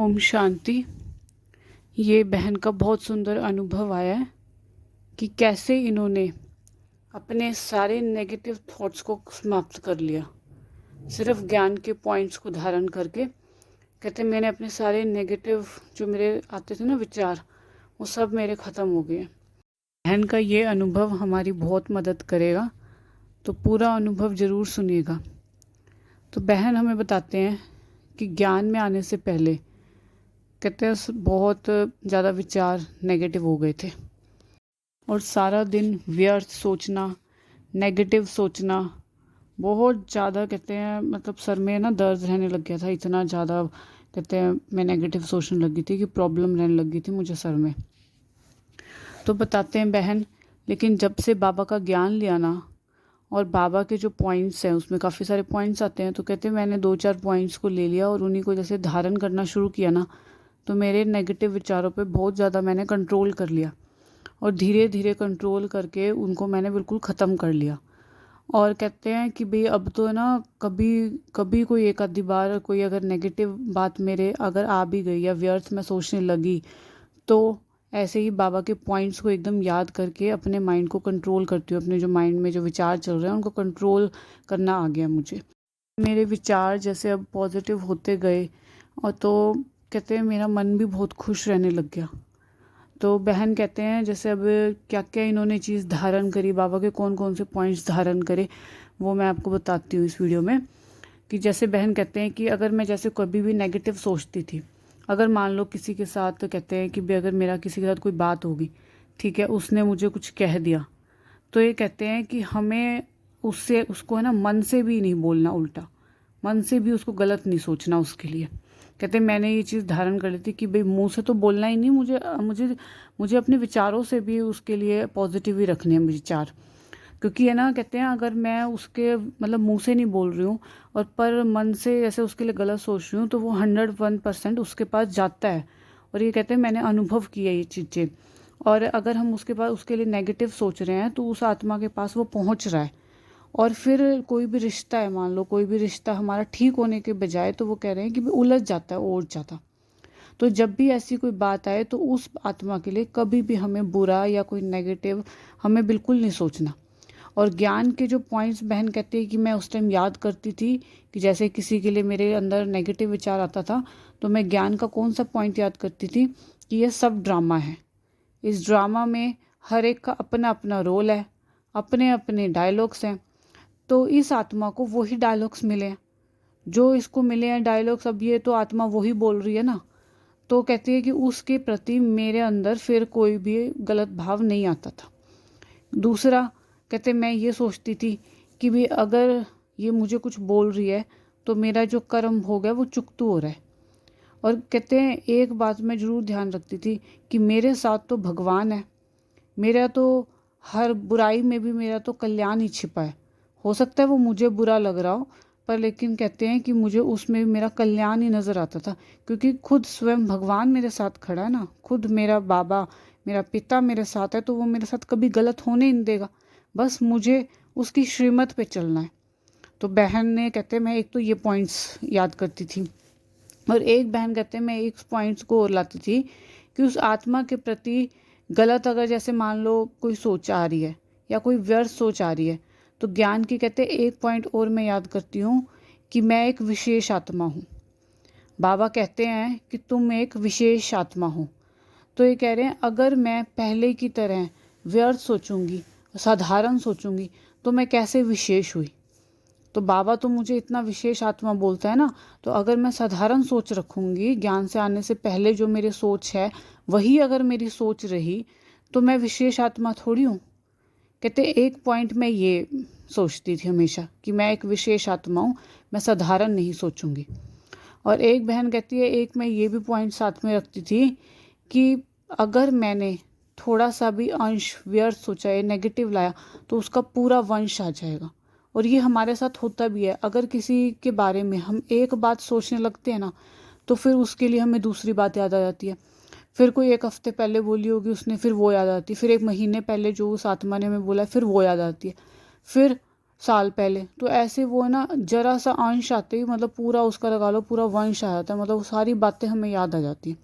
ओम शांति। ये बहन का बहुत सुंदर अनुभव आया है कि कैसे इन्होंने अपने सारे नेगेटिव थॉट्स को समाप्त कर लिया सिर्फ ज्ञान के पॉइंट्स को धारण करके। कहते मैंने अपने सारे नेगेटिव जो मेरे आते थे ना विचार, वो सब मेरे ख़त्म हो गए। बहन का ये अनुभव हमारी बहुत मदद करेगा, तो पूरा अनुभव ज़रूर सुनिएगा। तो बहन हमें बताते हैं कि ज्ञान में आने से पहले कहते हैं बहुत ज़्यादा विचार नेगेटिव हो गए थे और सारा दिन व्यर्थ सोचना, नेगेटिव सोचना, बहुत ज़्यादा कहते हैं मतलब सर में ना दर्द रहने लग गया था। इतना ज़्यादा कहते हैं मैं नेगेटिव सोचने लगी थी कि प्रॉब्लम रहने लगी थी मुझे सर में। तो बताते हैं बहन, लेकिन जब से बाबा का ज्ञान लिया ना, और बाबा के जो पॉइंट्स हैं उसमें काफ़ी सारे पॉइंट्स आते हैं, तो कहते हैं मैंने 2-4 पॉइंट्स को ले लिया और उन्हीं को जैसे धारण करना शुरू किया ना, तो मेरे नेगेटिव विचारों पे बहुत ज़्यादा मैंने कंट्रोल कर लिया और धीरे धीरे कंट्रोल करके उनको मैंने बिल्कुल ख़त्म कर लिया। और कहते हैं कि भाई अब तो ना कभी कभी कोई एक आधी बार कोई अगर नेगेटिव बात मेरे अगर आ भी गई या व्यर्थ मैं सोचने लगी, तो ऐसे ही बाबा के पॉइंट्स को एकदम याद करके अपने माइंड को कंट्रोल करती हूँ। अपने जो माइंड में जो विचार चल रहे हैं उनको कंट्रोल करना आ गया मुझे। मेरे विचार जैसे अब पॉजिटिव होते गए और तो कहते हैं मेरा मन भी बहुत खुश रहने लग गया। तो बहन कहते हैं जैसे अब क्या क्या इन्होंने चीज़ धारण करी, बाबा के कौन कौन से पॉइंट्स धारण करे, वो मैं आपको बताती हूँ इस वीडियो में। कि जैसे बहन कहते हैं कि अगर मैं जैसे कभी भी नेगेटिव सोचती थी, अगर मान लो किसी के साथ तो कहते हैं कि भाई अगर मेरा किसी के साथ कोई बात होगी, ठीक है, उसने मुझे कुछ कह दिया, तो ये कहते हैं कि हमें उससे उसको है ना मन से भी नहीं बोलना, उल्टा मन से भी उसको गलत नहीं सोचना उसके लिए। कहते हैं मैंने ये चीज़ धारण कर ली थी कि भाई मुंह से तो बोलना ही नहीं, मुझे मुझे मुझे अपने विचारों से भी उसके लिए पॉजिटिव ही रखने हैं विचार। क्योंकि है ना कहते हैं अगर मैं उसके मतलब मुंह से नहीं बोल रही हूँ और पर मन से जैसे उसके लिए गलत सोच रही हूँ, तो वो 101% उसके पास जाता है। और ये कहते हैं मैंने अनुभव किया ये चीज़ें। और अगर हम उसके पास उसके लिए नेगेटिव सोच रहे हैं तो उस आत्मा के पास वो पहुँच रहा है। और फिर कोई भी रिश्ता है, मान लो कोई भी रिश्ता हमारा ठीक होने के बजाय तो वो कह रहे हैं कि उलझ जाता है और ज़्यादा। तो जब भी ऐसी कोई बात आए तो उस आत्मा के लिए कभी भी हमें बुरा या कोई नेगेटिव हमें बिल्कुल नहीं सोचना। और ज्ञान के जो पॉइंट्स बहन कहती है कि मैं उस टाइम याद करती थी कि जैसे किसी के लिए मेरे अंदर नेगेटिव विचार आता था, तो मैं ज्ञान का कौन सा पॉइंट याद करती थी कि ये सब ड्रामा है। इस ड्रामा में हर एक का अपना अपना रोल है, अपने अपने डायलॉग्स हैं। तो इस आत्मा को वही डायलॉग्स मिले हैं, जो इसको मिले हैं डायलॉग्स, अब ये तो आत्मा वही बोल रही है ना। तो कहती है कि उसके प्रति मेरे अंदर फिर कोई भी गलत भाव नहीं आता था। दूसरा कहते मैं ये सोचती थी कि भी अगर ये मुझे कुछ बोल रही है तो मेरा जो कर्म हो गया वो चुकतू हो रहा है। और कहते हैं एक बात मैं ज़रूर ध्यान रखती थी कि मेरे साथ तो भगवान है, मेरा तो हर बुराई में भी मेरा तो कल्याण ही छिपा है। हो सकता है वो मुझे बुरा लग रहा हो, पर लेकिन कहते हैं कि मुझे उसमें भी मेरा कल्याण ही नज़र आता था, क्योंकि खुद स्वयं भगवान मेरे साथ खड़ा है ना, खुद मेरा बाबा मेरा पिता मेरे साथ है, तो वो मेरे साथ कभी गलत होने नहीं देगा। बस मुझे उसकी श्रीमत पे चलना है। तो बहन ने कहते हैं मैं एक तो ये पॉइंट्स याद करती थी, और एक बहन कहते हैं मैं एक पॉइंट्स को और लाती थी कि उस आत्मा के प्रति गलत अगर जैसे मान लो कोई सोच आ रही है या कोई व्यर्थ सोच आ रही है, तो ज्ञान की कहते हैं एक पॉइंट और मैं याद करती हूँ कि मैं एक विशेष आत्मा हूँ। बाबा कहते हैं कि तुम एक विशेष आत्मा हो। तो ये कह रहे हैं अगर मैं पहले की तरह व्यर्थ सोचूंगी, साधारण सोचूंगी, तो मैं कैसे विशेष हुई। तो बाबा तो मुझे इतना विशेष आत्मा बोलता है ना, तो अगर मैं साधारण सोच रखूंगी, ज्ञान से आने से पहले जो मेरी सोच है वही अगर मेरी सोच रही, तो मैं विशेष आत्मा थोड़ी हूँ। कहते एक पॉइंट मैं ये सोचती थी हमेशा कि मैं एक विशेष आत्मा हूँ, मैं साधारण नहीं सोचूंगी। और एक बहन कहती है एक मैं ये भी पॉइंट साथ में रखती थी कि अगर मैंने थोड़ा सा भी अंश व्यर्थ सोचा है, नेगेटिव लाया, तो उसका पूरा वंश आ जाएगा। और ये हमारे साथ होता भी है। अगर किसी के बारे में हम एक बात सोचने लगते हैं ना, तो फिर उसके लिए हमें दूसरी बात याद आ जाती है। फिर कोई एक हफ्ते पहले बोली होगी उसने, फिर वो याद आती है। फिर एक महीने पहले जो उस आत्मा ने हमें बोला फिर वो याद आती है। फिर साल पहले, तो ऐसे वो है ना जरा सा अंश आते ही मतलब पूरा उसका लगा लो पूरा वंश आ जाता है, मतलब वो सारी बातें हमें याद आ जाती हैं।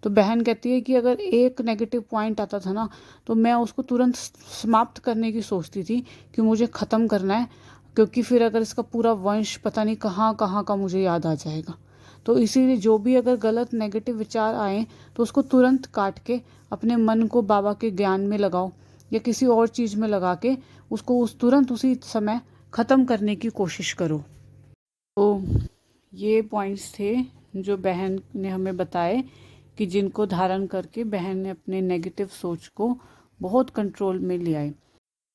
तो बहन कहती है कि अगर एक नेगेटिव पॉइंट आता था ना तो मैं उसको तुरंत समाप्त करने की सोचती थी कि मुझे ख़त्म करना है, क्योंकि फिर अगर इसका पूरा वंश पता नहीं कहाँ कहाँ का मुझे याद आ जाएगा। तो इसीलिए जो भी अगर गलत नेगेटिव विचार आए तो उसको तुरंत काट के अपने मन को बाबा के ज्ञान में लगाओ या किसी और चीज़ में लगा के उसको तुरंत उसी समय ख़त्म करने की कोशिश करो। तो ये पॉइंट्स थे जो बहन ने हमें बताए कि जिनको धारण करके बहन ने अपने नेगेटिव सोच को बहुत कंट्रोल में ले आए।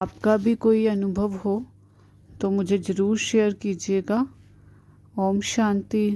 आपका भी कोई अनुभव हो तो मुझे ज़रूर शेयर कीजिएगा। ओम शांति।